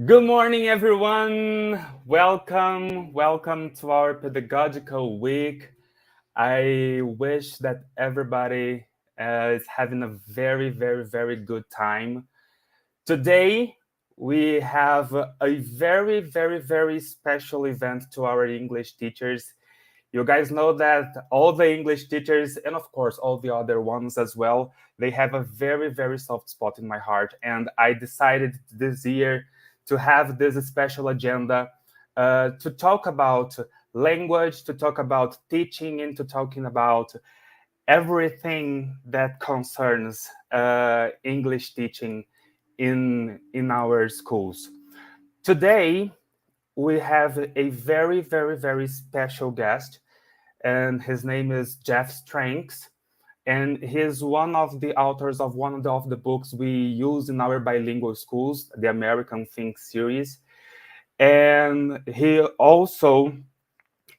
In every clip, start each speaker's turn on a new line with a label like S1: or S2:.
S1: Good morning, everyone. Welcome to our pedagogical week. I wish that everybody is having a very good time. Today, we have a very special event to our English teachers. You guys know that all the English teachers, and of course all the other ones as well, they have a very soft spot in my heart. And I decided this year to have this special agenda to talk about language, to talk about teaching, and to talking about everything that concerns English teaching in our schools. Today, we have a very special guest, and his name is Jeff STRANKS, and he's one of the authors of one of the books we use in our bilingual schools, the American Think series. And he also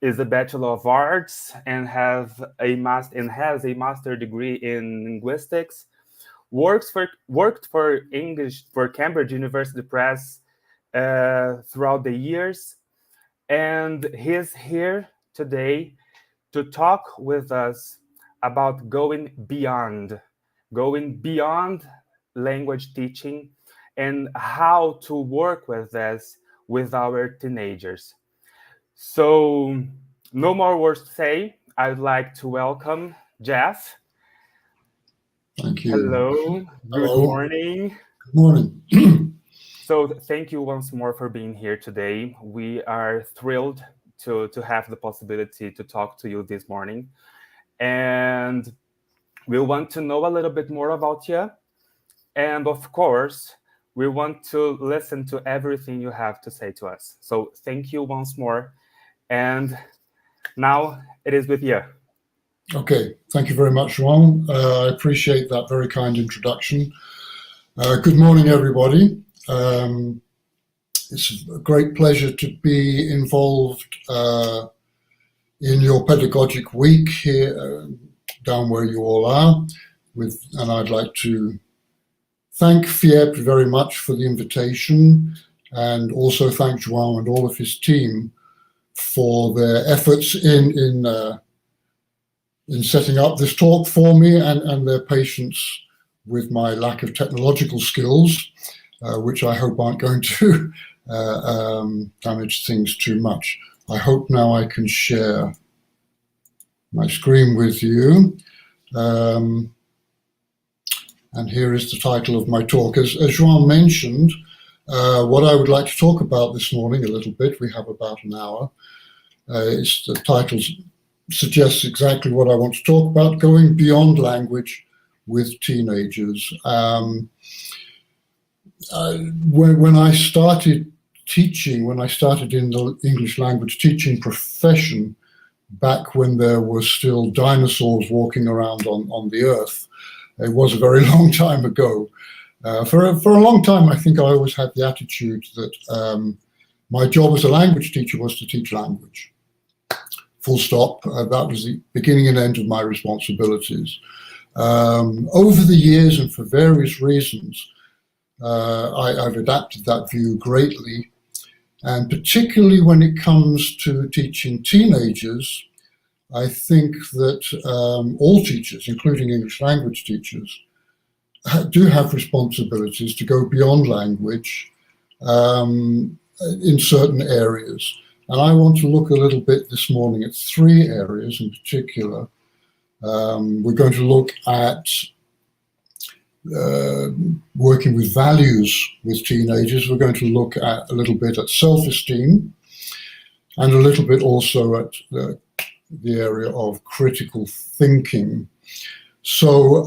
S1: is a Bachelor of Arts and has a master degree in linguistics. Worked for English for Cambridge University Press throughout the years, and he's here today to talk with us about going beyond language teaching and how to work with this with our teenagers. So, no more words to say. I'd like to welcome Jeff.
S2: Thank you.
S1: Hello. Good morning.
S2: Good morning.
S1: So thank you once more for being here today. We are thrilled to have the possibility to talk to you this morning. And we want to know a little bit more about you. And of course, we want to listen to everything you have to say to us. So thank you once more. And now it is with you.
S2: Okay, thank you very much, João. I appreciate that very kind introduction. Good morning, everybody. It's a great pleasure to be involved in your pedagogic week here, down where you all are. And I'd like to thank FIEP very much for the invitation, and also thank João and all of his team for their efforts in setting up this talk for me, and their patience with my lack of technological skills, which I hope aren't going to damage things too much. I hope now I can share my screen with you. And here is the title of my talk. As João mentioned, what I would like to talk about this morning a little bit, we have about an hour, the title suggests exactly what I want to talk about: going beyond language with teenagers. When I started teaching, when I started in the English language teaching profession, back when there were still dinosaurs walking around on the earth, it was a very long time ago. For a long time, I think I always had the attitude that my job as a language teacher was to teach language. Full stop. That was the beginning and end of my responsibilities. Over the years, and for various reasons, I've adapted that view greatly, and particularly when it comes to teaching teenagers, I think that all teachers, including English language teachers, do have responsibilities to go beyond language in certain areas. And I want to look a little bit this morning at three areas in particular. We're going to look at working with values with teenagers. We're going to look at a little bit at self-esteem, and a little bit also at the area of critical thinking. So,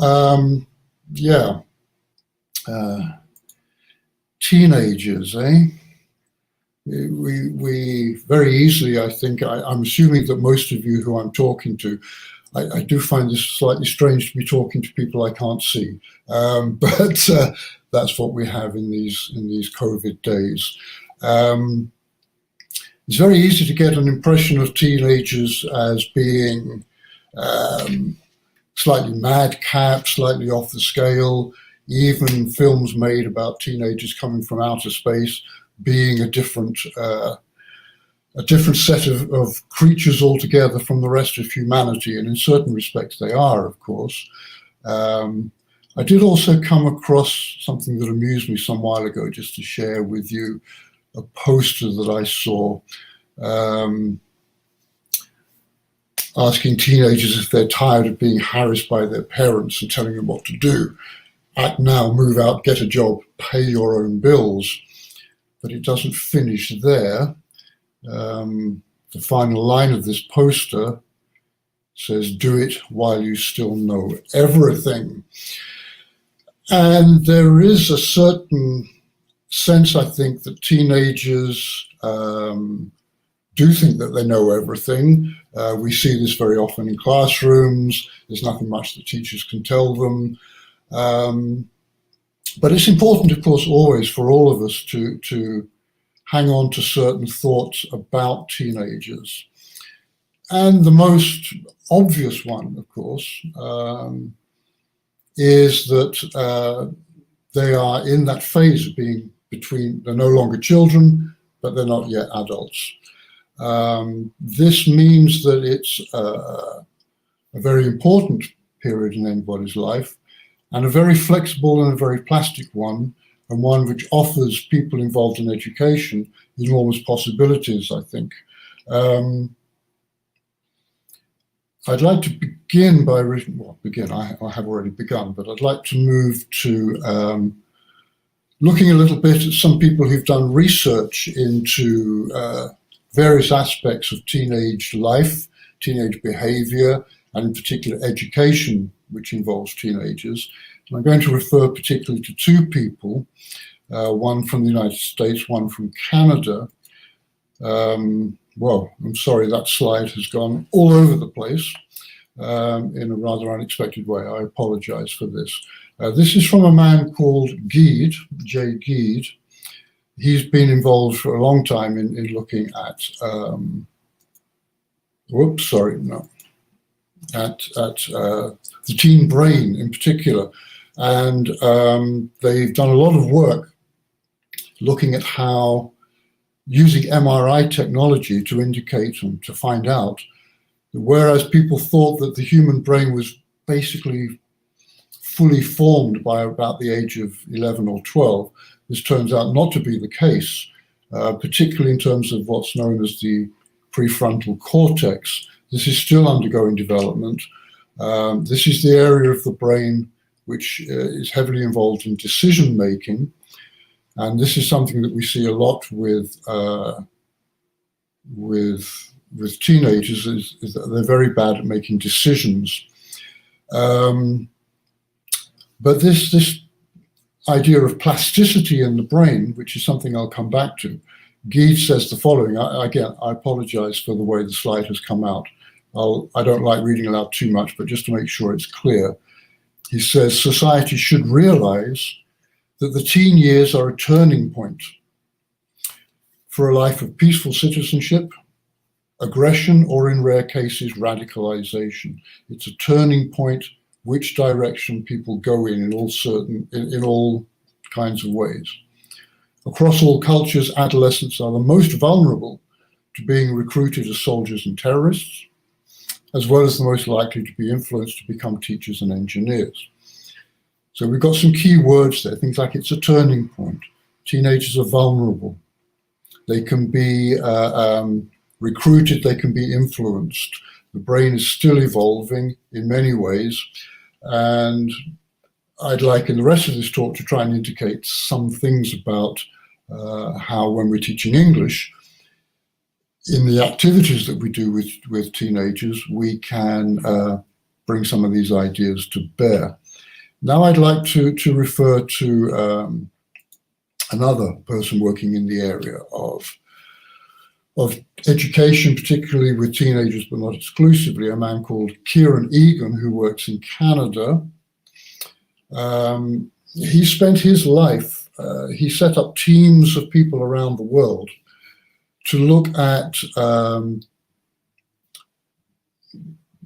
S2: teenagers, We very easily, I think, I'm assuming that most of you who I'm talking to, I do find this slightly strange to be talking to people I can't see, but that's what we have in these COVID days. It's very easy to get an impression of teenagers as being slightly madcap, slightly off the scale. Even films made about teenagers coming from outer space being a different set of creatures altogether from the rest of humanity, and in certain respects they are, of course. I did also come across something that amused me some while ago, just to share with you, a poster that I saw asking teenagers if they're tired of being harassed by their parents and telling them what to do. Act now, move out, get a job, pay your own bills. But it doesn't finish there. The final line of this poster says, do it while you still know everything. And there is a certain sense, I think, that teenagers do think that they know everything. We see this very often in classrooms. There's nothing much that teachers can tell them. But it's important, of course, always for all of us to hang on to certain thoughts about teenagers. And the most obvious one, of course, is that they are in that phase of being between, they're no longer children, but they're not yet adults. This means that it's a very important period in anybody's life, and a very flexible and a very plastic one, and one which offers people involved in education enormous possibilities, I think. I'd like to begin by, I have already begun, but I'd like to move to looking a little bit at some people who've done research into various aspects of teenage life, teenage behavior, and in particular education, which involves teenagers. And I'm going to refer particularly to two people, one from the United States, one from Canada. Well, I'm sorry, that slide has gone all over the place in a rather unexpected way. I apologize for this. This is from a man called Gede, Jay Gede. He's been involved for a long time in looking at, the teen brain in particular. And they've done a lot of work looking at how using MRI technology to indicate and to find out that whereas people thought that the human brain was basically fully formed by about the age of 11 or 12, this turns out not to be the case, particularly in terms of what's known as the prefrontal cortex. This is still undergoing development. This is the area of the brain which is heavily involved in decision making. And this is something that we see a lot with teenagers, is that they're very bad at making decisions. But this idea of plasticity in the brain, which is something I'll come back to, Gede says the following. Again, I apologize for the way the slide has come out. I don't like reading aloud too much, but just to make sure it's clear. He says, society should realize that the teen years are a turning point for a life of peaceful citizenship, aggression, or in rare cases, radicalization. It's a turning point which direction people go in all kinds of ways. Across all cultures, adolescents are the most vulnerable to being recruited as soldiers and terrorists, as well as the most likely to be influenced to become teachers and engineers. So we've got some key words there, things like it's a turning point. Teenagers are vulnerable. They can be recruited, they can be influenced. The brain is still evolving in many ways. And I'd like in the rest of this talk to try and indicate some things about how when we're teaching English, in the activities that we do with teenagers, we can bring some of these ideas to bear. Now I'd like to refer to another person working in the area of education, particularly with teenagers, but not exclusively, a man called Kieran Egan, who works in Canada. He spent his life, he set up teams of people around the world to look at,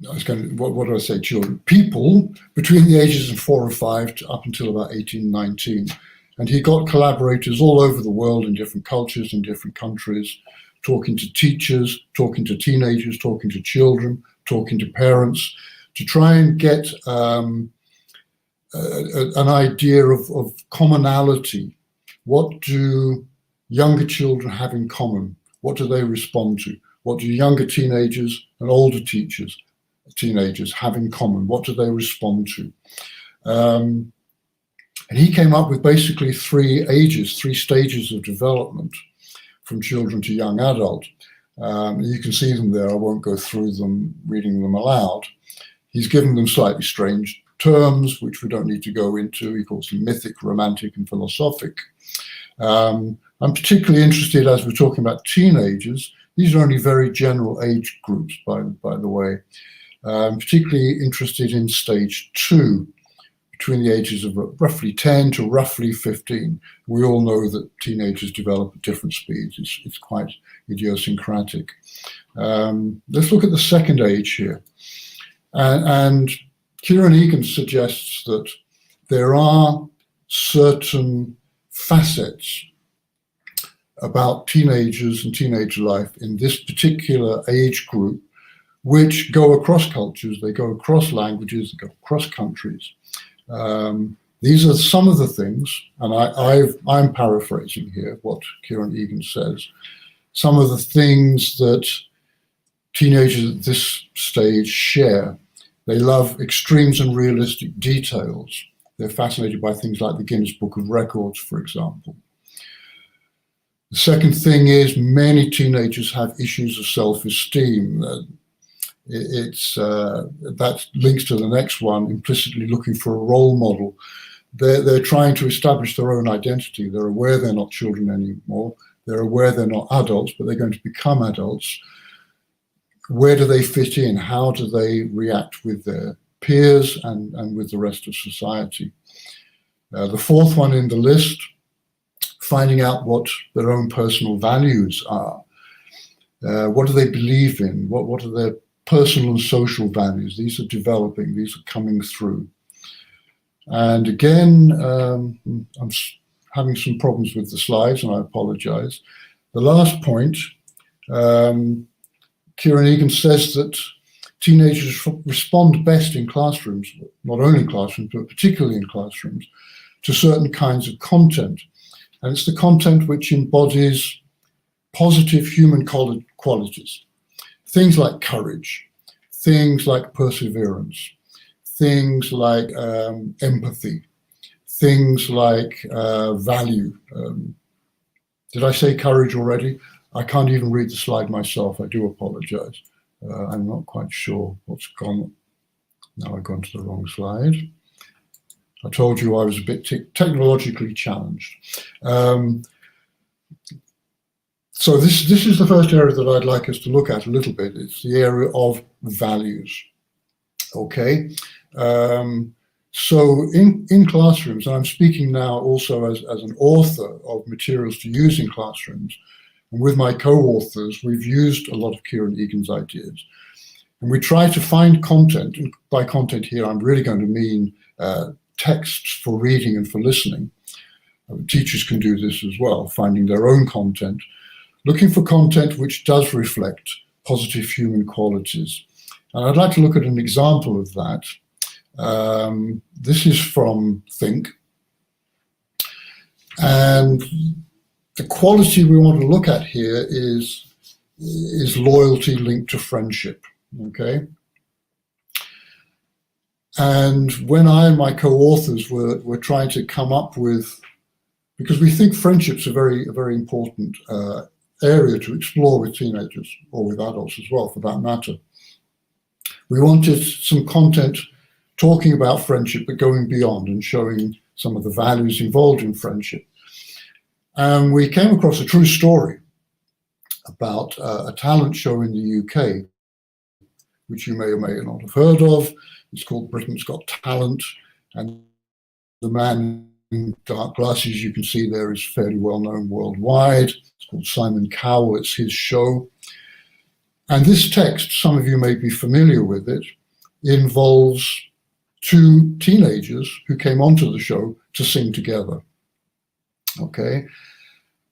S2: what do I say, children? People between the ages of 4 or 5 to up until about 18, 19. And he got collaborators all over the world in different cultures and different countries, talking to teachers, talking to teenagers, talking to children, talking to parents, to try and get an idea of commonality. What do younger children have in common? What do they respond to? What do younger teenagers and older teenagers have in common? What do they respond to? And he came up with basically 3 ages, 3 stages of development, from children to young adult. You can see them there. I won't go through them, reading them aloud. He's given them slightly strange terms, which we don't need to go into. He calls them mythic, romantic, and philosophic. I'm particularly interested, as we're talking about teenagers, these are only very general age groups, by the way. I'm particularly interested in stage 2, between the ages of roughly 10 to roughly 15. We all know that teenagers develop at different speeds. It's quite idiosyncratic. Let's look at the second age here. And Kieran Egan suggests that there are certain facets about teenagers and teenage life in this particular age group which go across cultures, they go across languages, they go across countries. These are some of the things, and I'm paraphrasing here what Kieran Egan says, some of the things that teenagers at this stage share. They love extremes and realistic details. They're fascinated by things like the Guinness Book of Records, for example. The second thing is many teenagers have issues of self-esteem. That links to the next one, implicitly looking for a role model. They're trying to establish their own identity. They're aware they're not children anymore. They're aware they're not adults, but they're going to become adults. Where do they fit in? How do they react with their peers and with the rest of society? The fourth one in the list, finding out what their own personal values are. What do they believe in? What are their personal and social values? These are developing, these are coming through. And again, I'm having some problems with the slides, and I apologize. The last point, Kieran Egan says that teenagers respond best in classrooms, not only in classrooms, but particularly in classrooms, to certain kinds of content. And it's the content which embodies positive human qualities. Things like courage, things like perseverance, things like empathy, things like value. Did I say courage already? I can't even read the slide myself. I do apologize. I'm not quite sure what's gone. Now I've gone to the wrong slide. I told you I was a bit technologically challenged. So this is the first area that I'd like us to look at a little bit. It's the area of values. Okay. So in classrooms, and I'm speaking now also as an author of materials to use in classrooms, and with my co-authors, we've used a lot of Kieran Egan's ideas. And we try to find content, and by content here, I'm really going to mean texts for reading and for listening. Teachers can do this as well, finding their own content, looking for content which does reflect positive human qualities. And I'd like to look at an example of that. This is from Think. And the quality we want to look at here is loyalty linked to friendship, okay? And when I and my co-authors were trying to come up with, because we think friendship's a very important area to explore with teenagers, or with adults as well, for that matter. We wanted some content talking about friendship, but going beyond and showing some of the values involved in friendship. And we came across a true story about a talent show in the UK, which you may or may not have heard of. It's called Britain's Got Talent, and the man in dark glasses you can see there is fairly well known worldwide. It's called Simon Cowell. It's his show. And this text, some of you may be familiar with it, involves two teenagers who came onto the show to sing together. Okay,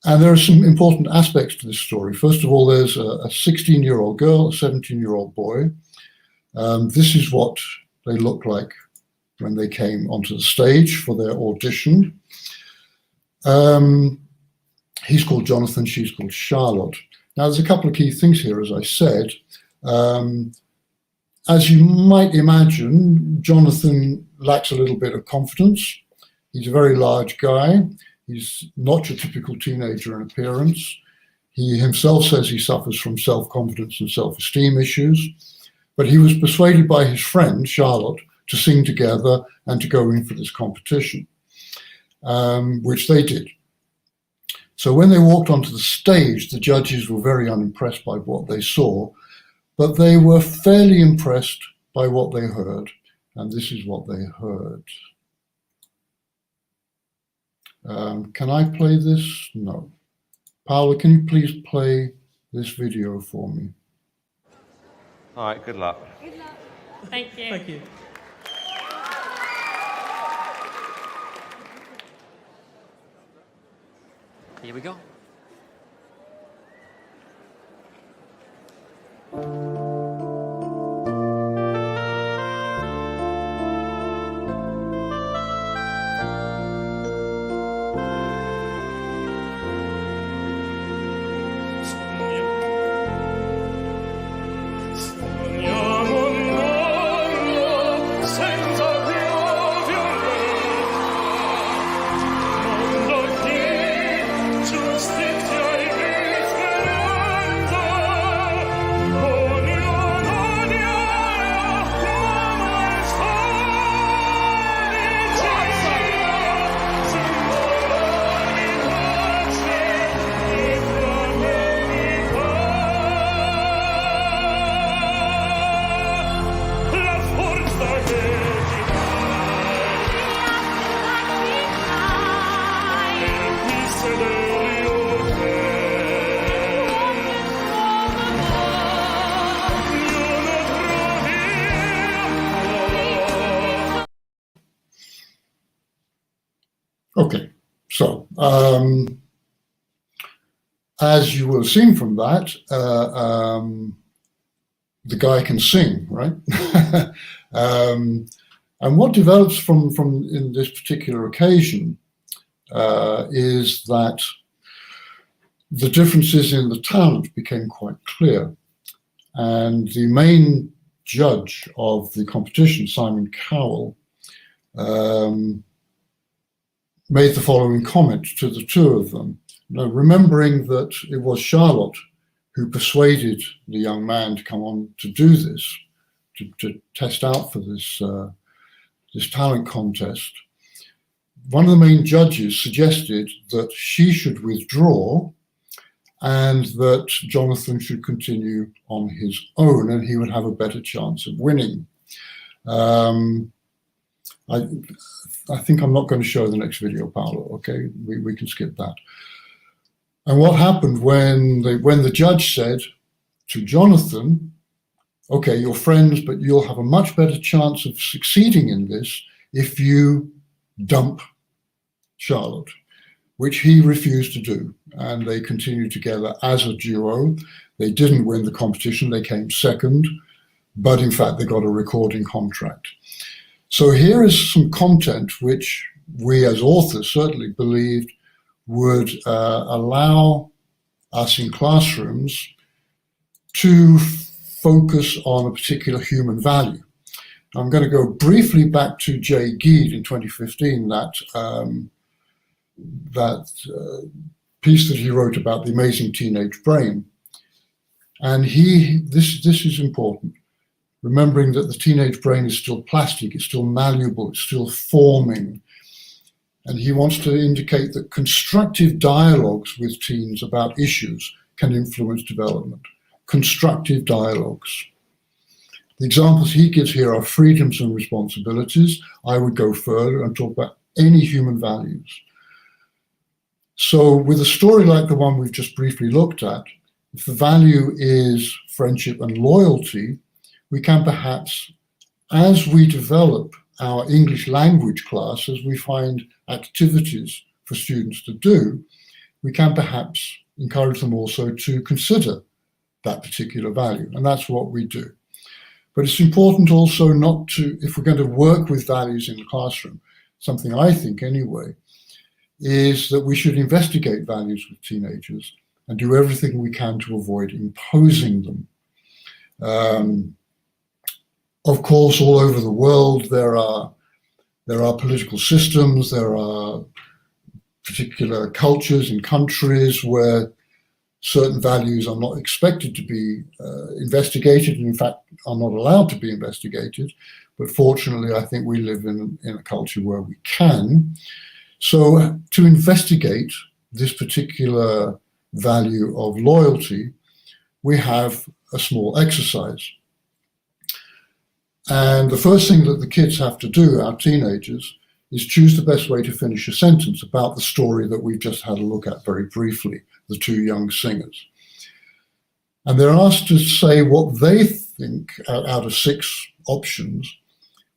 S2: and there are some important aspects to this story. First of all, there's a 16-year-old girl, a 17-year-old boy. This is what they look like when they came onto the stage for their audition. He's called Jonathan, she's called Charlotte. Now, there's a couple of key things here, as I said. As you might imagine, Jonathan lacks a little bit of confidence. He's a very large guy. He's not your typical teenager in appearance. He himself says he suffers from self-confidence and self-esteem issues, but he was persuaded by his friend, Charlotte, to sing together and to go in for this competition, which they did. So when they walked onto the stage, the judges were very unimpressed by what they saw, but they were fairly impressed by what they heard, and this is what they heard. Can I play this? No. Paola, can you please play this video for me?
S3: All right, good luck.
S4: Good luck. Thank you.
S5: Thank you.
S6: Here we go.
S2: Okay, so as you will have seen from that, the guy can sing, right? And what develops from in this particular occasion is that the differences in the talent became quite clear. And the main judge of the competition, Simon Cowell, made the following comment to the two of them. Now, remembering that it was Charlotte who persuaded the young man to come on to do this, to test out for this, this talent contest, one of the main judges suggested that she should withdraw and that Jonathan should continue on his own and he would have a better chance of winning. I think I'm not going to show the next video, Paolo, okay? We can skip that. And what happened when the judge said to Jonathan, okay, you're friends, but you'll have a much better chance of succeeding in this if you dump Charlotte, which he refused to do. And they continued together as a duo. They didn't win the competition, they came second, but in fact, they got a recording contract. So here is some content which we as authors certainly believed would allow us in classrooms to focus on a particular human value. I'm going to go briefly back to Jay Geed in 2015, that piece that he wrote about the amazing teenage brain. And this is important. Remembering that the teenage brain is still plastic, it's still malleable, it's still forming. And he wants to indicate that constructive dialogues with teens about issues can influence development. Constructive dialogues. The examples he gives here are freedoms and responsibilities. I would go further and talk about any human values. So with a story like the one we've just briefly looked at, if the value is friendship and loyalty, we can perhaps, as we develop our English language class, as we find activities for students to do, we can perhaps encourage them also to consider that particular value, and that's what we do. But it's important also not to, if we're going to work with values in the classroom, something I think anyway, is that we should investigate values with teenagers and do everything we can to avoid imposing them. Of course, all over the world, there are political systems, there are particular cultures in countries where certain values are not expected to be investigated, and in fact are not allowed to be investigated. But fortunately, I think we live in a culture where we can. So to investigate this particular value of loyalty, we have a small exercise. And the first thing that the kids have to do, our teenagers, is choose the best way to finish a sentence about the story that we've just had a look at very briefly, the two young singers. And they're asked to say what they think out of 6 options.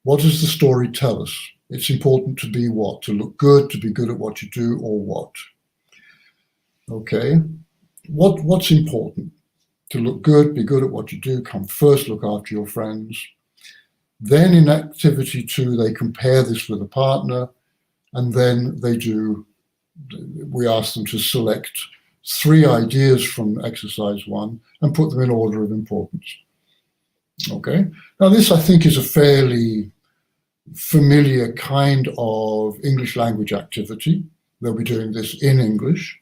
S2: What does the story tell us? It's important to be what? To look good, to be good at what you do, or what? Okay, what's important? To look good, be good at what you do, come first, look after your friends. Then in activity 2, they compare this with a partner, and then we ask them to select 3 ideas from exercise 1 and put them in order of importance. Okay, now this I think is a fairly familiar kind of English language activity. They'll be doing this in English,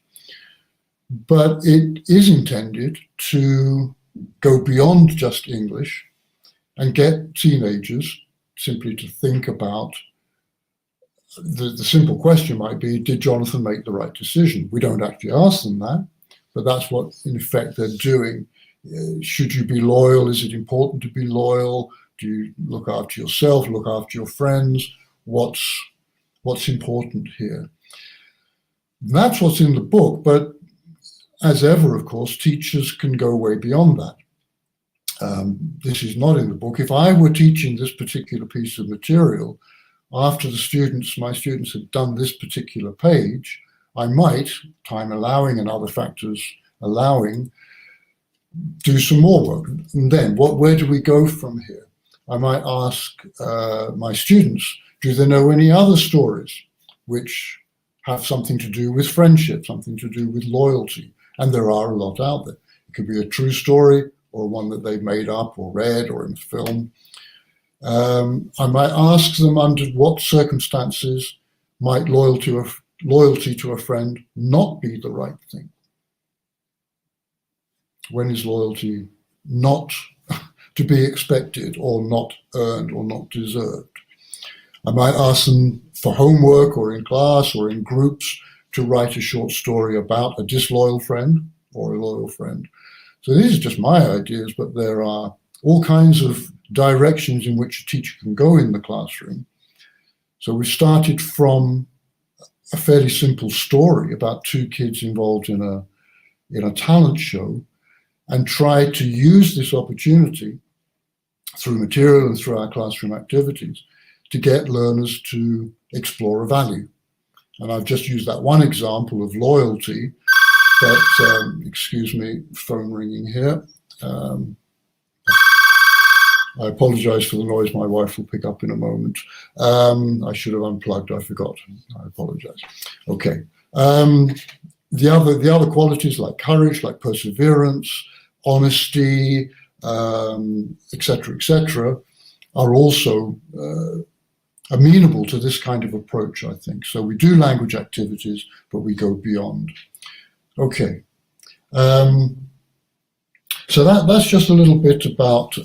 S2: but it is intended to go beyond just English and get teenagers simply to think about, the simple question might be, did Jonathan make the right decision? We don't actually ask them that, but that's what in effect they're doing. Should you be loyal? Is it important to be loyal? Do you look after yourself, look after your friends? What's important here? And that's what's in the book, but as ever, of course, teachers can go way beyond that. This is not in the book. If I were teaching this particular piece of material, after my students had done this particular page, I might, time allowing and other factors allowing, do some more work. And then where do we go from here? I might ask my students, do they know any other stories which have something to do with friendship, something to do with loyalty? And there are a lot out there. It could be a true story, or one that they've made up or read or in a film. I might ask them under what circumstances might loyalty to a friend not be the right thing. When is loyalty not to be expected or not earned or not deserved? I might ask them for homework or in class or in groups to write a short story about a disloyal friend or a loyal friend. So these are just my ideas, but there are all kinds of directions in which a teacher can go in the classroom. So we started from a fairly simple story about 2 kids involved in a talent show, and tried to use this opportunity through material and through our classroom activities to get learners to explore a value. And I've just used that one example of loyalty. But, excuse me, phone ringing here. I apologize for the noise. My wife will pick up in a moment. I should have unplugged, I forgot. I apologize. Okay. The other qualities like courage, like perseverance, honesty, etc., are also amenable to this kind of approach, I think. So we do language activities, but we go beyond. Okay, so that's just a little bit about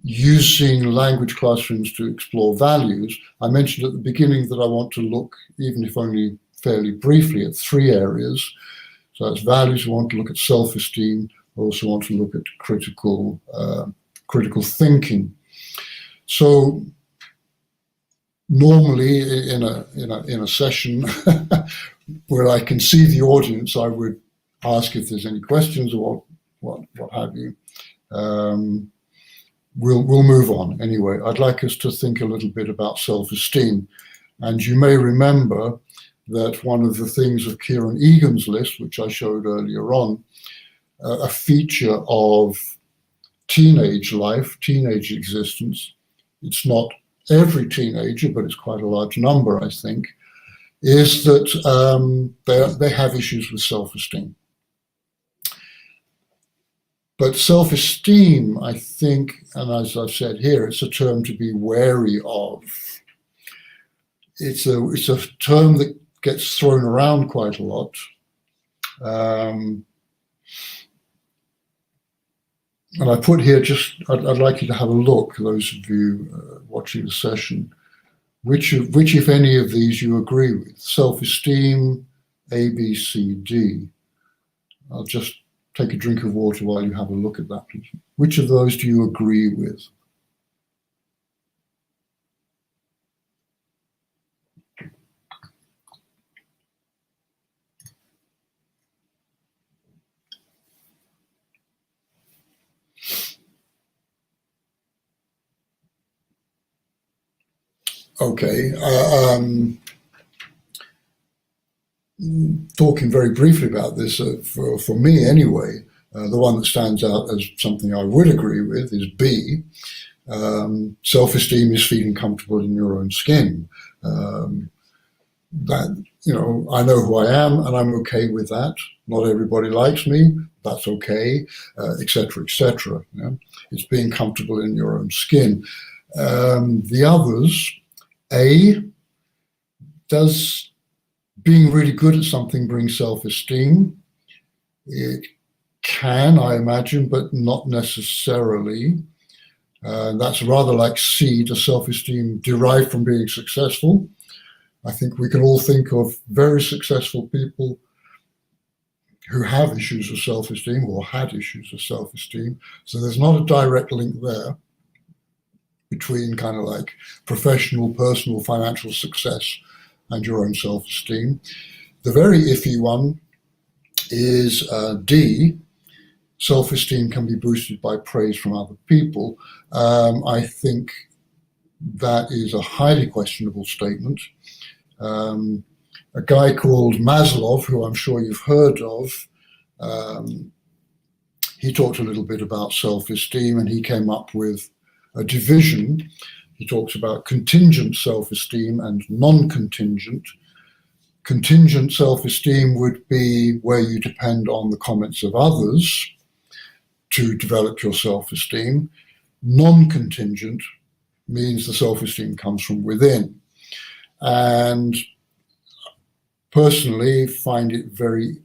S2: using language classrooms to explore values. I mentioned at the beginning that I want to look, even if only fairly briefly, at 3 areas. So that's values. I want to look at self-esteem. I also want to look at critical thinking. So normally in a session where I can see the audience, I would ask if there's any questions or what have you. We'll move on anyway. I'd like us to think a little bit about self-esteem. And you may remember that one of the things of Kieran Egan's list, which I showed earlier on, a feature of teenage life, teenage existence, it's not every teenager, but it's quite a large number, I think, is that they have issues with self-esteem. But self-esteem, I think, and as I've said here, it's a term to be wary of. It's a term that gets thrown around quite a lot. And I put here I'd like you to have a look, those of you watching the session, which if any of these you agree with. Self-esteem, A, B, C, D. I'll just take a drink of water while you have a look at that, please. Which of those do you agree with? Okay. Talking very briefly about this, for me anyway, the one that stands out as something I would agree with is B. Self-esteem is feeling comfortable in your own skin. That, you know, I know who I am and I'm okay with that. Not everybody likes me, that's okay, etc., etc. You know? It's being comfortable in your own skin. The others, A, does being really good at something bring self-esteem? It can, I imagine, but not necessarily. That's rather like C, does self-esteem derive from being successful? I think we can all think of very successful people who have issues of self-esteem or had issues of self-esteem. So there's not a direct link there between kind of like professional, personal, financial success and your own self-esteem. The very iffy one is D, self-esteem can be boosted by praise from other people. I think that is a highly questionable statement. A guy called Maslow, who I'm sure you've heard of, he talked a little bit about self-esteem and he came up with a division. He talks about contingent self-esteem and non-contingent. Contingent self-esteem would be where you depend on the comments of others to develop your self-esteem. Non-contingent means the self-esteem comes from within. And personally find it very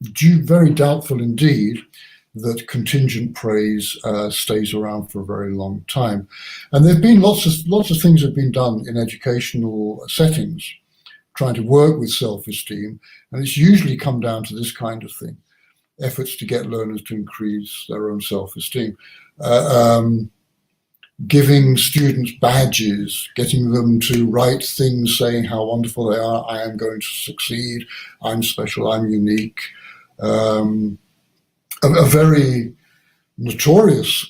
S2: doubtful indeed that contingent praise stays around for a very long time. And there have been lots of things have been done in educational settings trying to work with self-esteem, and it's usually come down to this kind of thing: efforts to get learners to increase their own self-esteem, giving students badges, getting them to write things saying how wonderful they are. I am going to succeed, I'm special, I'm unique. A very notorious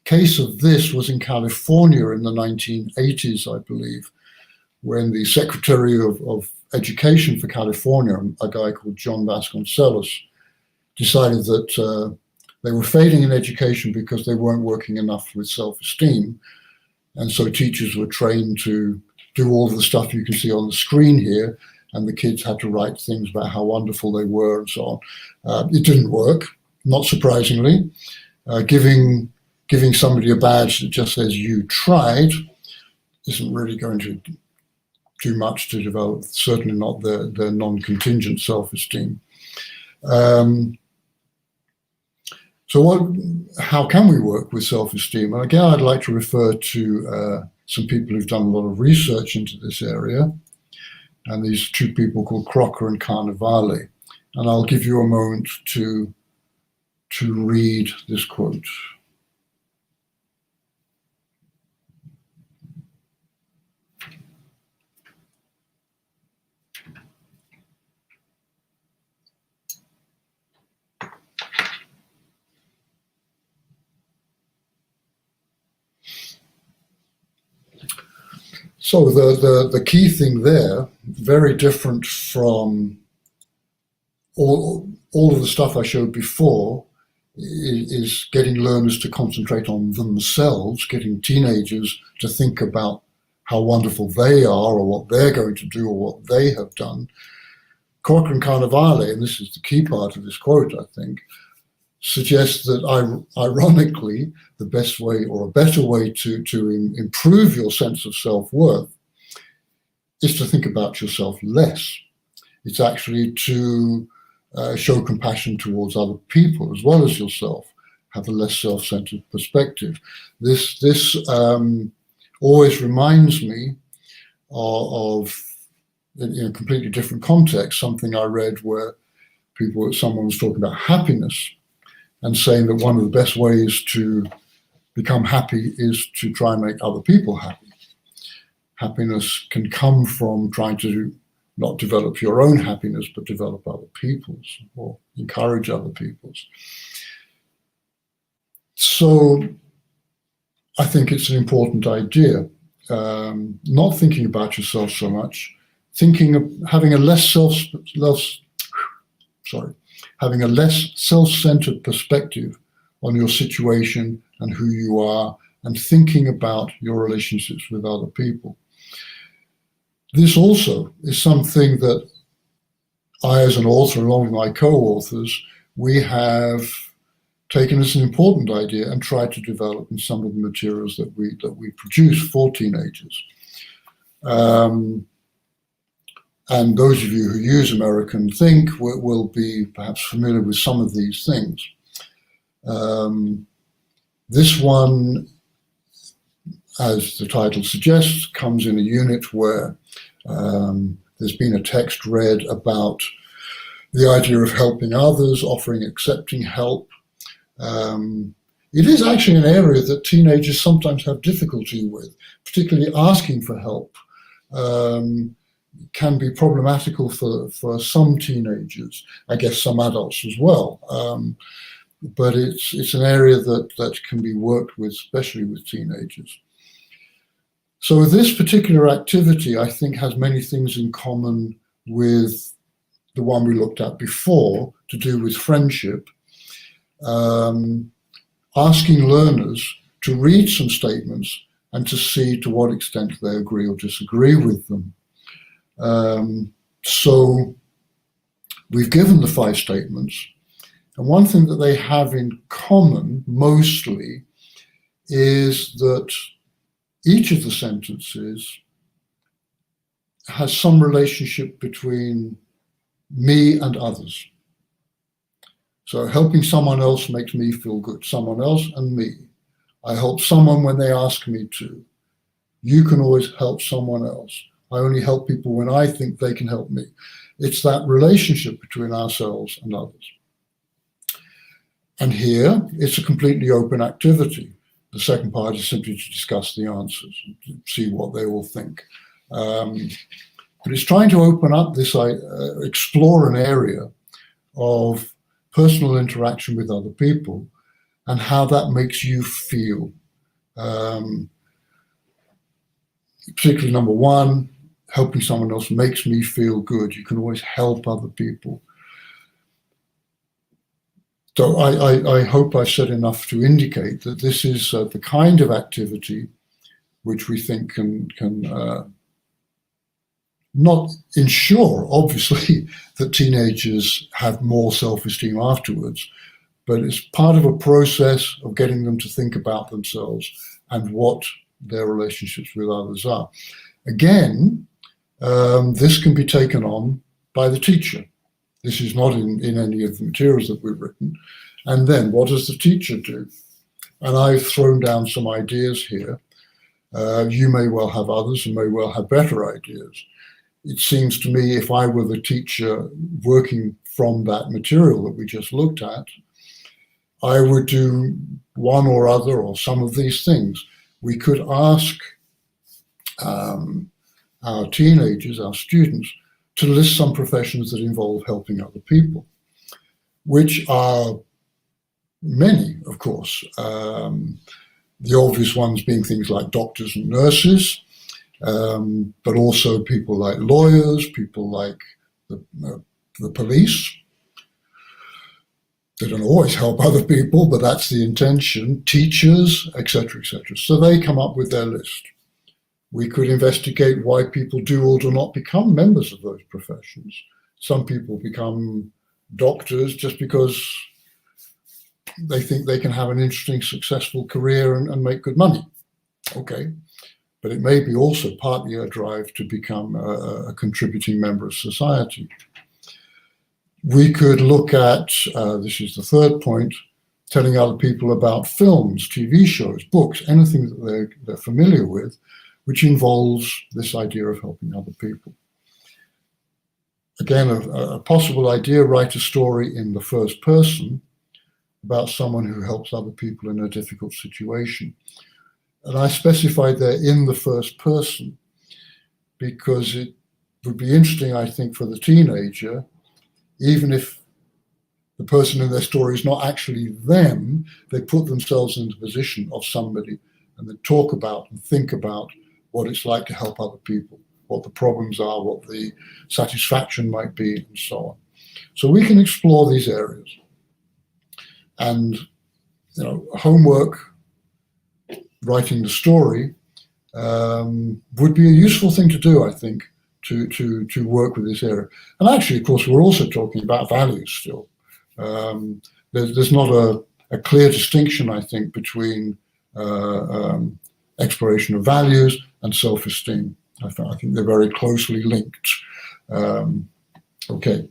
S2: case of this was in California in the 1980s, I believe, when the Secretary of Education for California, a guy called John Vasconcellos, decided that they were failing in education because they weren't working enough with self-esteem. And so teachers were trained to do all of the stuff you can see on the screen here, and the kids had to write things about how wonderful they were and so on. It didn't work, not surprisingly. Giving somebody a badge that just says you tried isn't really going to do much to develop, certainly not their non-contingent self-esteem. So how can we work with self-esteem? And again, I'd like to refer to some people who've done a lot of research into this area, and these two people called Crocker and Carnevale. And I'll give you a moment to read this quote. So the key thing there, very different from all of the stuff I showed before, is getting learners to concentrate on themselves, getting teenagers to think about how wonderful they are or what they're going to do or what they have done. Corcoran Carnevale, and this is the key part of this quote, I think, suggests that ironically, the best way or a better way to improve your sense of self-worth is to think about yourself less. It's actually to show compassion towards other people as well as yourself, have a less self-centered perspective. This always reminds me of, in a completely different context, something I read where someone was talking about happiness and saying that one of the best ways to become happy is to try and make other people happy. Happiness can come from trying to not develop your own happiness, but develop other people's or encourage other people's. So I think it's an important idea, not thinking about yourself so much, thinking of having a less self-centered perspective on your situation and who you are, and thinking about your relationships with other people. This also is something that I, as an author, along with my co-authors, we have taken as an important idea and tried to develop in some of the materials that we produce for teenagers. And those of you who use American Think will be perhaps familiar with some of these things. This one, as the title suggests, comes in a unit where there's been a text read about the idea of helping others, offering, accepting help. It is actually an area that teenagers sometimes have difficulty with, particularly asking for help. Can be problematical for some teenagers, I guess some adults as well. But it's an area that can be worked with, especially with teenagers. So this particular activity, I think, has many things in common with the one we looked at before, to do with friendship. Asking learners to read some statements and to see to what extent they agree or disagree with them. So we've given the 5 statements, and one thing that they have in common mostly is that each of the sentences has some relationship between me and others. So helping someone else makes me feel good, someone else and me. I help someone when they ask me to. You can always help someone else. I only help people when I think they can help me. It's that relationship between ourselves and others. And here, it's a completely open activity. The second part is simply to discuss the answers and see what they all think. But it's trying to open up this, explore an area of personal interaction with other people and how that makes you feel. Particularly number 1, helping someone else makes me feel good. You can always help other people. So I hope I've said enough to indicate that this is the kind of activity which we think can not ensure, obviously, that teenagers have more self-esteem afterwards, but it's part of a process of getting them to think about themselves and what their relationships with others are. Again, this can be taken on by the teacher. This is not in any of the materials that we've written. And then what does the teacher do? And I've thrown down some ideas here. You may well have others and may well have better ideas. It seems to me, if I were the teacher working from that material that we just looked at, I would do one or other or some of these things. We could ask our teenagers, our students, to list some professions that involve helping other people, which are many, of course. The obvious ones being things like doctors and nurses, but also people like lawyers, people like the police. They don't always help other people, but that's the intention. Teachers, etc., etc. So they come up with their list. We could investigate why people do or do not become members of those professions. Some people become doctors just because they think they can have an interesting, successful career and make good money. Okay. But it may be also partly a drive to become a contributing member of society. We could look at, this is the third point, telling other people about films, TV shows, books, anything that they're familiar with, which involves this idea of helping other people. Again, a possible idea, write a story in the first person about someone who helps other people in a difficult situation. And I specified there in the first person because it would be interesting, I think, for the teenager, even if the person in their story is not actually them, they put themselves in the position of somebody and they talk about and think about what it's like to help other people, what the problems are, what the satisfaction might be, and so on. So we can explore these areas. And, you know, homework, writing the story, would be a useful thing to do, I think, to work with this area. And actually, of course, we're also talking about values still. There's not a clear distinction, I think, between exploration of values and self-esteem. I think they're very closely linked. Okay.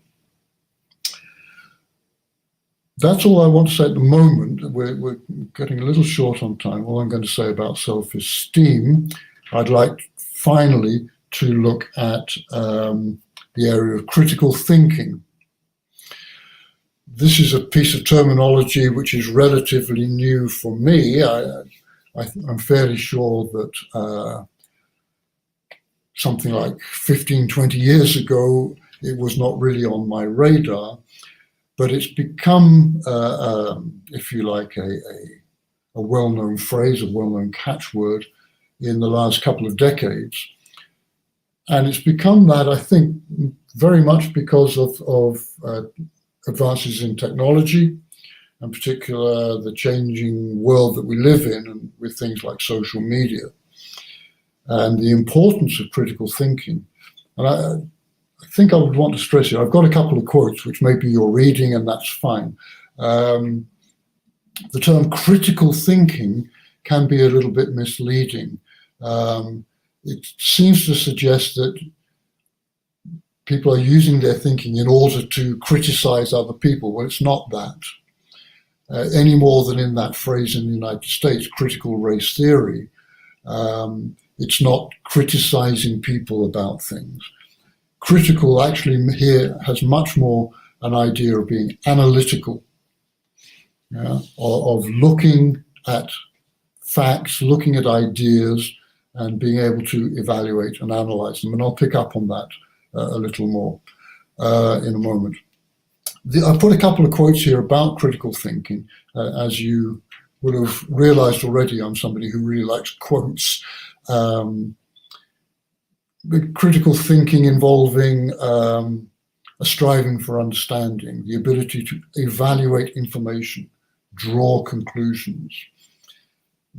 S2: That's all I want to say at the moment. We're getting a little short on time. All I'm going to say about self-esteem, I'd like finally to look at the area of critical thinking. This is a piece of terminology which is relatively new for me. I'm fairly sure that something like 15, 20 years ago, it was not really on my radar, but it's become, if you like, a well-known phrase, a well-known catchword in the last couple of decades. And it's become that, I think, very much because of advances in technology, in particular the changing world that we live in, and with things like social media, and the importance of critical thinking. And I think I would want to stress here, I've got a couple of quotes which maybe you're reading, and that's fine. The term critical thinking can be a little bit misleading. It seems to suggest that people are using their thinking in order to criticize other people. Well, it's not that. Any more than in that phrase in the United States, critical race theory. It's not criticizing people about things. Critical actually here has much more an idea of being analytical, of looking at facts, looking at ideas, and being able to evaluate and analyze them. And I'll pick up on that a little more in a moment. I've put a couple of quotes here about critical thinking. As you would have realized already, I'm somebody who really likes quotes. Critical thinking involving a striving for understanding, the ability to evaluate information, draw conclusions.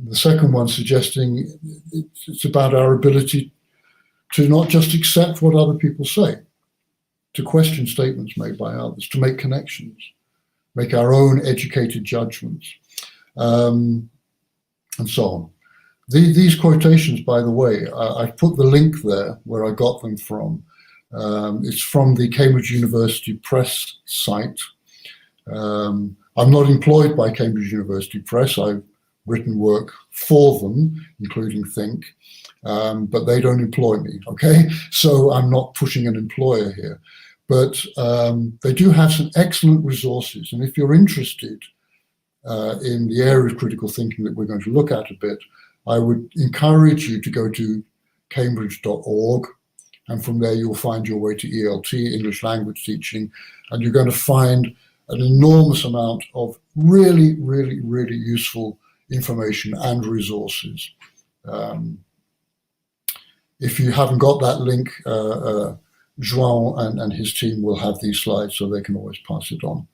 S2: The second one suggesting it's about our ability to not just accept what other people say, to question statements made by others, to make connections, make our own educated judgments, and so on. These quotations, by the way, I've put the link there where I got them from. It's from the Cambridge University Press site. I'm not employed by Cambridge University Press. I've written work for them, including Think, but they don't employ me, okay? So I'm not pushing an employer here. But they do have some excellent resources. And if you're interested in the area of critical thinking that we're going to look at a bit, I would encourage you to go to cambridge.org, and from there you'll find your way to ELT, English Language Teaching, and you're going to find an enormous amount of really, really, really useful information and resources. If you haven't got that link, João and his team will have these slides, so they can always pass it on.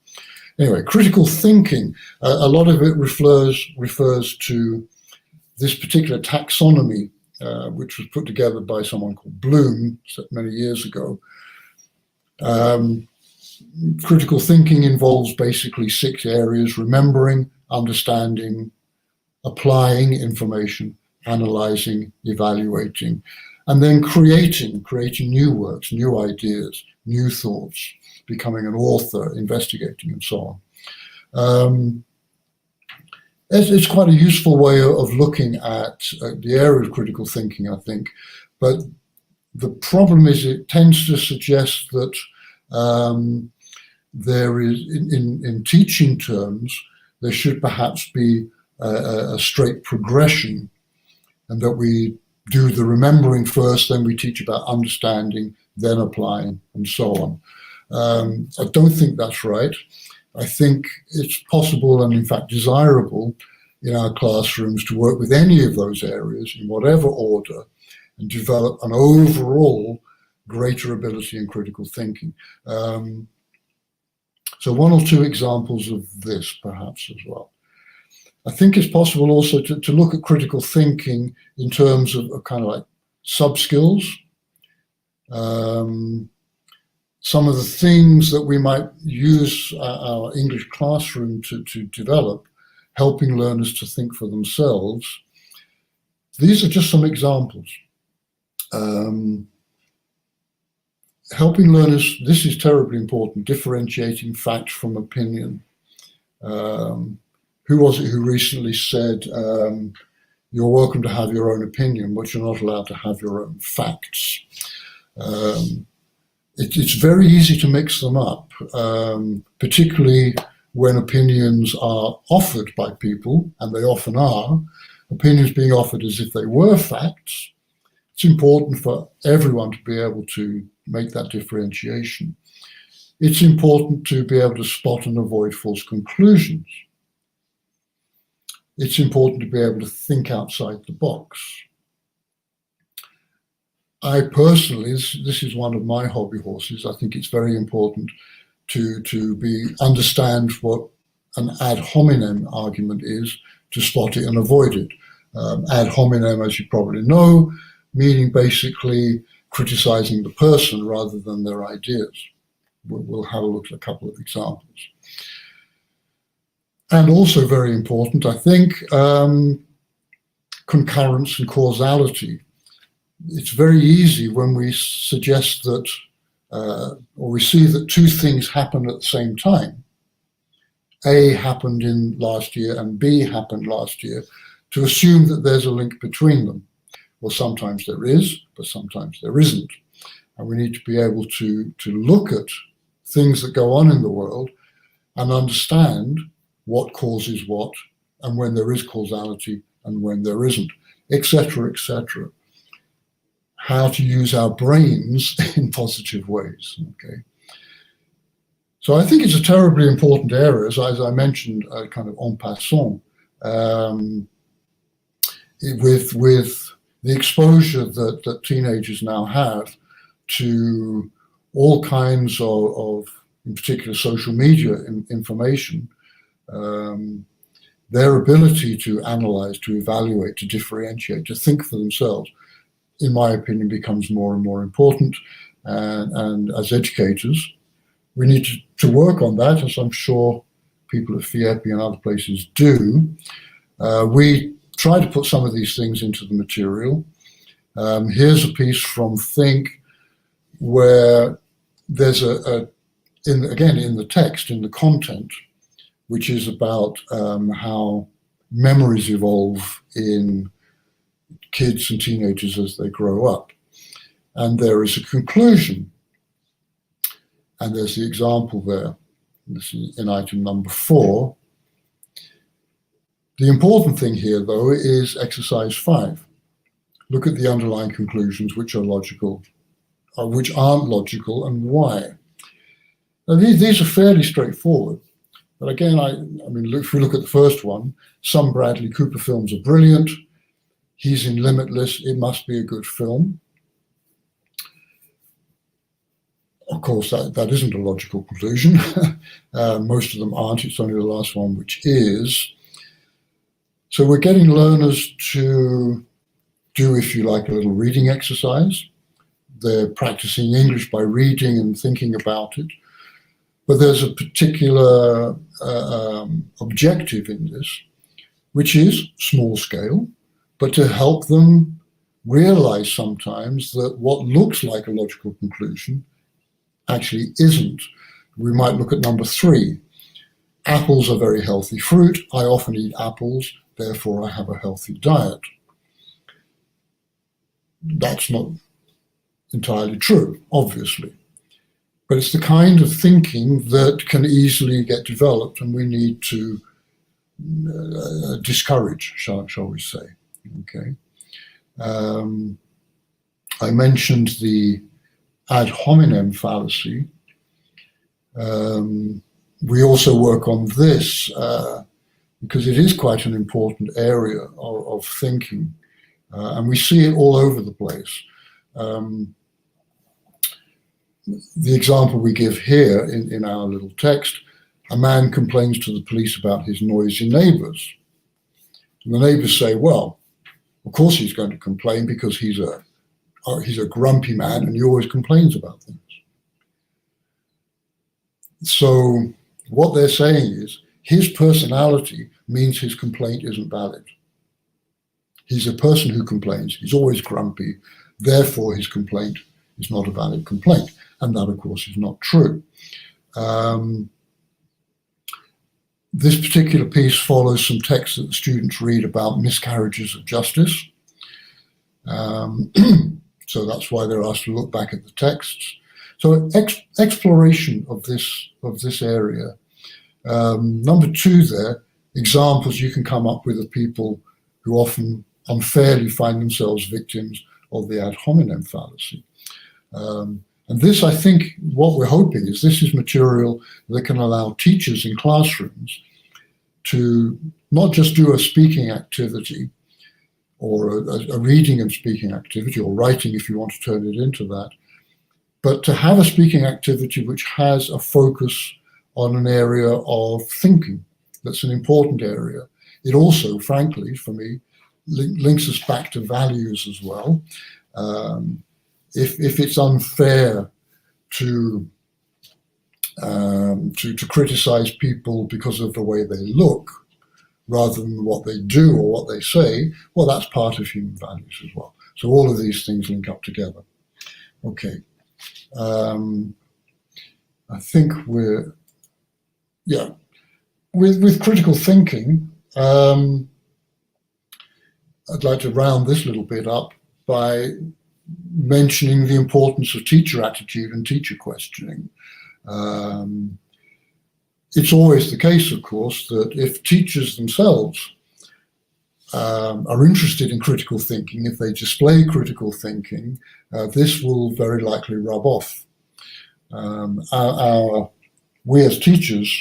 S2: Anyway, critical thinking, a lot of it refers to this particular taxonomy, which was put together by someone called Bloom many years ago. Critical thinking involves basically 6 areas: remembering, understanding, applying information, analyzing, evaluating, and then creating new works, new ideas, new thoughts, becoming an author, investigating, and so on. It's quite a useful way of looking at the area of critical thinking, I think. But the problem is it tends to suggest that there is, in teaching terms, there should perhaps be a straight progression, and that we do the remembering first, then we teach about understanding, then applying, and so on. I don't think that's right. I think it's possible and in fact desirable in our classrooms to work with any of those areas in whatever order and develop an overall greater ability in critical thinking. So 1 or 2 examples of this perhaps as well. I think it's possible also to look at critical thinking in terms of kind of like sub-skills. Some of the things that we might use our English classroom to develop, helping learners to think for themselves. These are just some examples. Helping learners, this is terribly important, differentiating fact from opinion. Who was it who recently said, you're welcome to have your own opinion, but you're not allowed to have your own facts? It's very easy to mix them up, particularly when opinions are offered by people, and they often are, opinions being offered as if they were facts. It's important for everyone to be able to make that differentiation. It's important to be able to spot and avoid false conclusions. It's important to be able to think outside the box. I personally, this is one of my hobby horses. I think it's very important to understand what an ad hominem argument is, to spot it and avoid it. Ad hominem, as you probably know, meaning basically criticizing the person rather than their ideas. We'll have a look at a couple of examples. And also very important, I think, concurrence and causality. It's very easy when we suggest that, or we see that 2 things happen at the same time. A happened in last year and B happened last year, to assume that there's a link between them. Well, sometimes there is, but sometimes there isn't. And we need to be able to look at things that go on in the world and understand what causes what, and when there is causality and when there isn't, etc., etc. How to use our brains in positive ways, okay? So I think it's a terribly important area, as I mentioned, kind of en passant, with the exposure that teenagers now have to all kinds of in particular, social media information. Their ability to analyze, to evaluate, to differentiate, to think for themselves, in my opinion, becomes more and more important. And as educators, we need to work on that, as I'm sure people at FIEPI and other places do. We try to put some of these things into the material. Here's a piece from Think, where there's again, in the text, in the content, which is about how memories evolve in kids and teenagers as they grow up. And there is a conclusion. And there's the example there. This is in item number 4. The important thing here, though, is exercise 5. Look at the underlying conclusions which are logical, which aren't logical, and why. Now, these are fairly straightforward. But again, I mean, if we look at the first one, some Bradley Cooper films are brilliant. He's in Limitless. It must be a good film. Of course, that isn't a logical conclusion. Most of them aren't. It's only the last one which is. So we're getting learners to do, if you like, a little reading exercise. They're practicing English by reading and thinking about it. But there's a particular objective in this, which is small scale, but to help them realize sometimes that what looks like a logical conclusion actually isn't. We might look at number 3. Apples are very healthy fruit. I often eat apples, therefore I have a healthy diet. That's not entirely true, obviously. But it's the kind of thinking that can easily get developed, and we need to discourage, shall we say. Okay. I mentioned the ad hominem fallacy. We also work on this because it is quite an important area of thinking, and we see it all over the place. The example we give here in our little text, a man complains to the police about his noisy neighbors. And the neighbors say, well, of course he's going to complain because he's a grumpy man and he always complains about things. So what they're saying is his personality means his complaint isn't valid. He's a person who complains. He's always grumpy. Therefore, his complaint is not a valid complaint. And that, of course, is not true. This particular piece follows some texts that the students read about miscarriages of justice. So that's why they're asked to look back at the texts. So exploration of this area. Number 2 there, examples you can come up with of people who often unfairly find themselves victims of the ad hominem fallacy. And this, I think, what we're hoping is this is material that can allow teachers in classrooms to not just do a speaking activity or a reading and speaking activity, or writing if you want to turn it into that, but to have a speaking activity which has a focus on an area of thinking that's an important area. It also, frankly, for me, links us back to values as well. If it's unfair to criticize people because of the way they look rather than what they do or what they say, well, that's part of human values as well. So all of these things link up together. Okay. I think we're, yeah. With critical thinking, I'd like to round this little bit up by mentioning the importance of teacher attitude and teacher questioning. It's always the case, of course, that if teachers themselves are interested in critical thinking, if they display critical thinking, this will very likely rub off. We as teachers,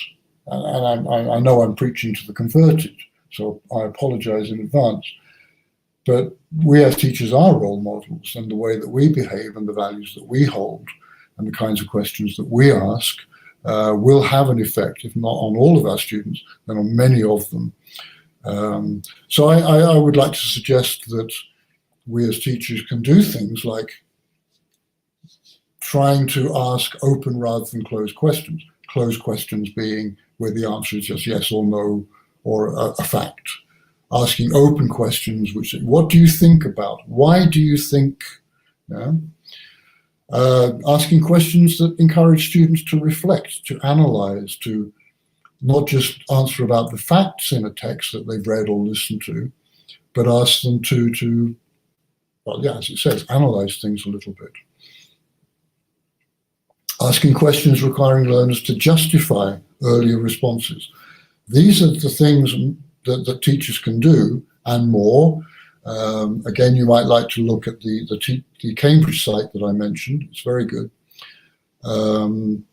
S2: and I know I'm preaching to the converted, so I apologize in advance, but we as teachers are role models, and the way that we behave and the values that we hold and the kinds of questions that we ask will have an effect, if not on all of our students, then on many of them. So I would like to suggest that we as teachers can do things like trying to ask open rather than closed questions. Closed questions being where the answer is just yes or no or a fact. Asking open questions, which what do you think about? Why do you think? Yeah? Asking questions that encourage students to reflect, to analyze, to not just answer about the facts in a text that they've read or listened to, but ask them to well, yeah, as it says, analyze things a little bit. Asking questions requiring learners to justify earlier responses. These are the things that teachers can do and more. Again, you might like to look at the Cambridge site that I mentioned. It's very good. And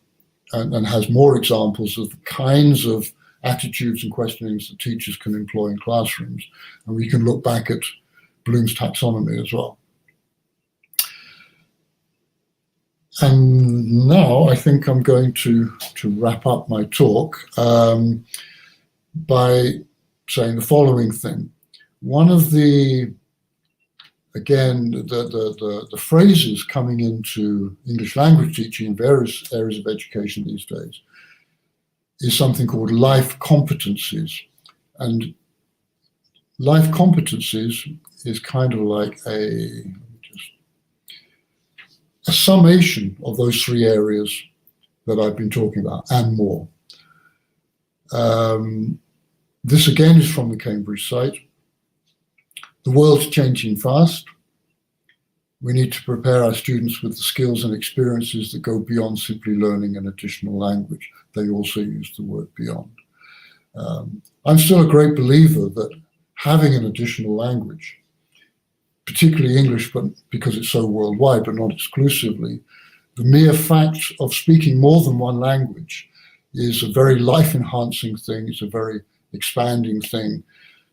S2: has more examples of the kinds of attitudes and questionings that teachers can employ in classrooms. And we can look back at Bloom's taxonomy as well. And now I think I'm going to wrap up my talk by saying the following thing. One of the, again, the phrases coming into English language teaching in various areas of education these days is something called life competencies. And life competencies is kind of like a summation of those three areas that I've been talking about and more. This again is from the Cambridge site. The world's changing fast. We need to prepare our students with the skills and experiences that go beyond simply learning an additional language. They also use the word beyond. I'm still a great believer that having an additional language, particularly English, but because it's so worldwide, but not exclusively, the mere fact of speaking more than one language is a very life-enhancing thing. It's a very expanding thing.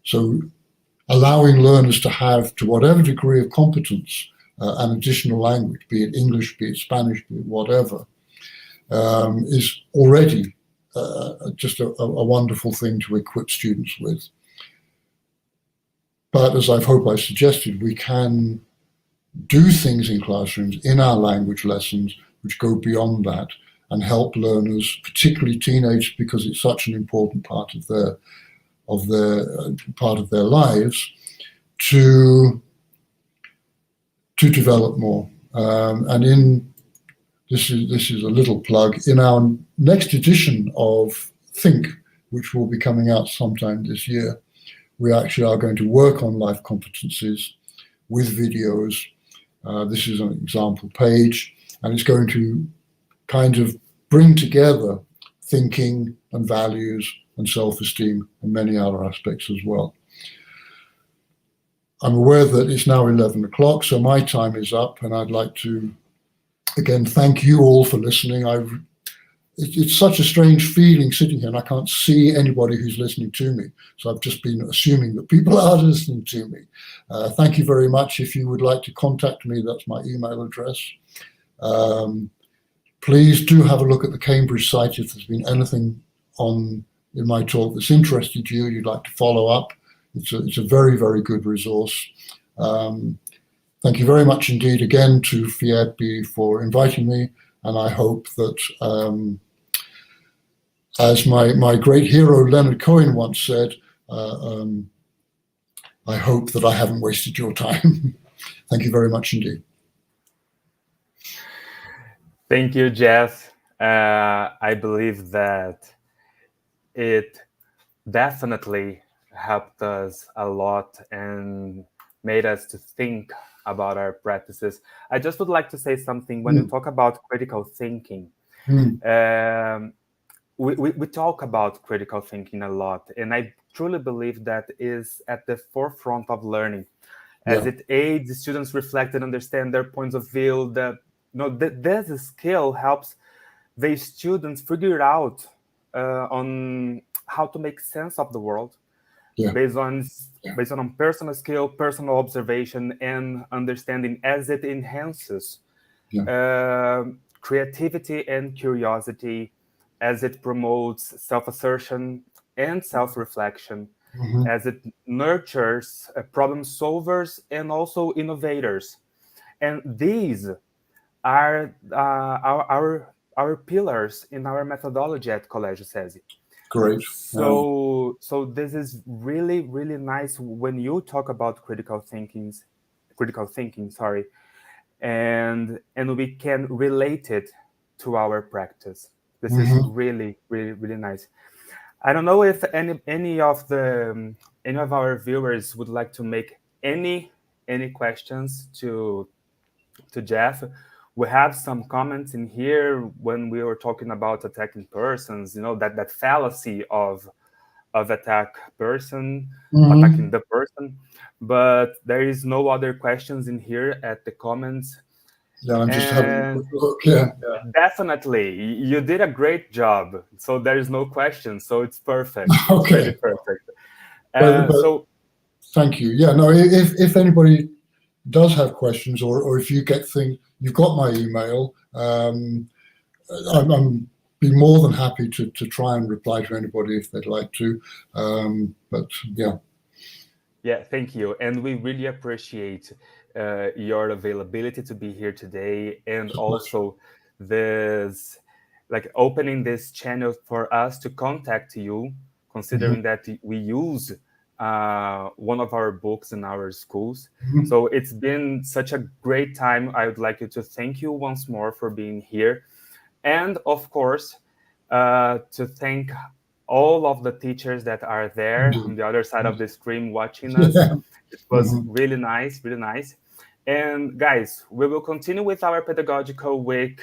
S2: So allowing learners to have, to whatever degree of competence, an additional language, be it English, be it Spanish, be it whatever, is already just a wonderful thing to equip students with. But as I hope I suggested, we can do things in classrooms, in our language lessons, which go beyond that and help learners, particularly teenagers, because it's such an important part of their lives, to develop more. And this is a little plug, in our next edition of Think, which will be coming out sometime this year, we actually are going to work on life competencies with videos. This is an example page, and it's going to kind of bring together thinking and values and self-esteem and many other aspects as well. I'm aware that it's now 11 o'clock, so my time is up, and I'd like to, again, thank you all for listening. It's such a strange feeling sitting here, and I can't see anybody who's listening to me. So I've just been assuming that people are listening to me. Thank you very much. If you would like to contact me, that's my email address. Please do have a look at the Cambridge site if there's been anything in my talk that's interested you, you'd like to follow up. It's a very, very good resource. Thank you very much indeed again to FIEB for inviting me, and I hope that, as my great hero Leonard Cohen once said, I hope that I haven't wasted your time. Thank you very much indeed.
S1: Thank you, Jeff. I believe that it definitely helped us a lot and made us to think about our practices. I just would like to say something. When you talk about critical thinking, we talk about critical thinking a lot, and I truly believe that is at the forefront of learning, as it aids students reflect and understand their points of view. This skill helps the students figure out on how to make sense of the world, based on personal skill, personal observation, and understanding, as it enhances creativity and curiosity, as it promotes self-assertion and self-reflection, as it nurtures problem solvers and also innovators. And these are our pillars in our methodology at Colégio SESI.
S2: Great.
S1: So this is really, really nice when you talk about critical thinking, and we can relate it to our practice. This is really, really, really nice. I don't know if any of our viewers would like to make any questions to Jeff. We have some comments in here when we were talking about attacking persons, that fallacy of attacking the person, but there is no other questions in here at the comments.
S2: Yeah, I'm just having a quick look. Yeah.
S1: Definitely, you did a great job. So there is no question. So it's perfect.
S2: Okay.
S1: It's really perfect.
S2: But
S1: So
S2: thank you. Yeah, no, if anybody does have questions, or if you get things, you've got my email. I'm be more than happy to try and reply to anybody if they'd like to. But yeah.
S1: Yeah, thank you. And we really appreciate your availability to be here today, and also this, like, opening this channel for us to contact you, considering that we use one of our books in our schools. So it's been such a great time. I would like you to thank you once more for being here. And of course, to thank all of the teachers that are there on the other side of the screen watching us.
S2: Yeah.
S1: It was really nice, really nice. And guys, we will continue with our pedagogical week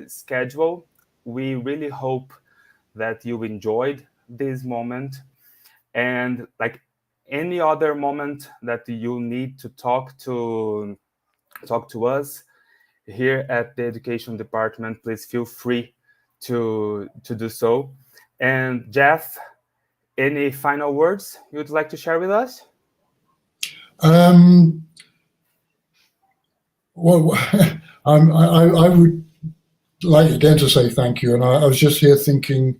S1: schedule. We really hope that you enjoyed this moment, and like any other moment that you need to talk to us here at the education department, please feel free to do so. And Jeff, any final words you'd like to share with us?
S2: Well, I would like again to say thank you. And I was just here thinking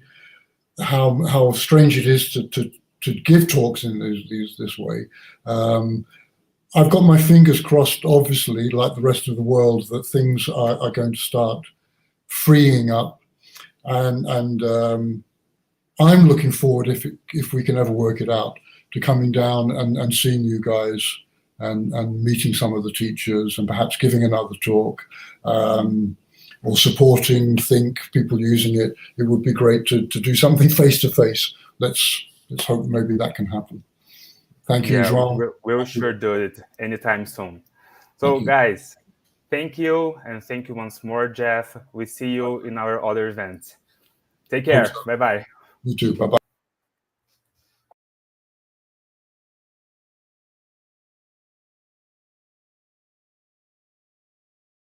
S2: how strange it is to give talks in this way. I've got my fingers crossed, obviously, like the rest of the world, that things are going to start freeing up, and I'm looking forward, if we can ever work it out, to coming down and seeing you guys and meeting some of the teachers and perhaps giving another talk, or supporting people using it. It would be great to do something face to face. Let's hope maybe that can happen. Thank you, João.
S1: We'll sure do it anytime soon. So guys, thank you, and thank you once more, Jeff. We see you in our other events. Take care. Bye-bye.
S2: You too. Bye-bye.